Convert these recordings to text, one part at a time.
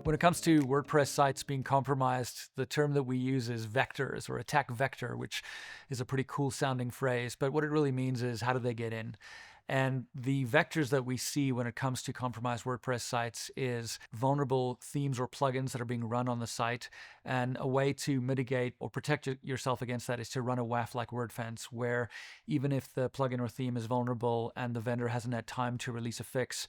When it comes to WordPress sites being compromised, the term that we use is vectors or attack vector, which is a pretty cool sounding phrase. But what it really means is how do they get in? And the vectors that we see when it comes to compromised WordPress sites is vulnerable themes or plugins that are being run on the site. And a way to mitigate or protect yourself against that is to run a WAF like Wordfence, where even if the plugin or theme is vulnerable and the vendor hasn't had time to release a fix,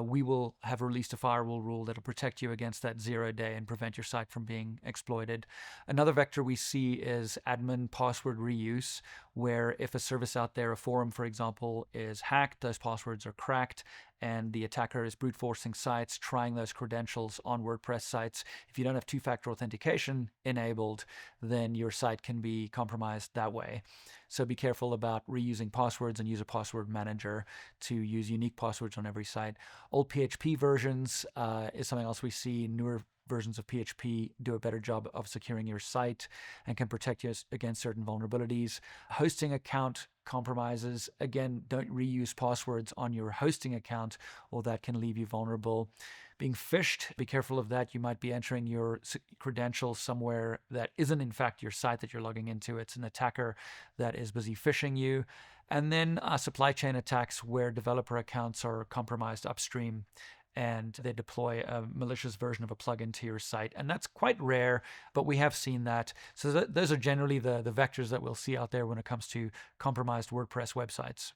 we will have released a firewall rule that'll protect you against that 0-day and prevent your site from being exploited. Another vector we see is admin password reuse, where if a service out there, a forum, for example, is hacked, those passwords are cracked, and the attacker is brute forcing sites, trying those credentials on WordPress sites. If you don't have two-factor authentication enabled, then your site can be compromised that way. So be careful about reusing passwords and use a password manager to use unique passwords on every site. Old PHP versions is something else we see. Newer versions of PHP do a better job of securing your site and can protect you against certain vulnerabilities. Hosting account compromises, again, don't reuse passwords on your hosting account, or that can leave you vulnerable. Being phished, be careful of that. You might be entering your credentials somewhere that isn't in fact your site that you're logging into. It's an attacker that is busy phishing you. And then supply chain attacks where developer accounts are compromised upstream and they deploy a malicious version of a plugin to your site. And that's quite rare, but we have seen that. So those are generally the vectors that we'll see out there when it comes to compromised WordPress websites.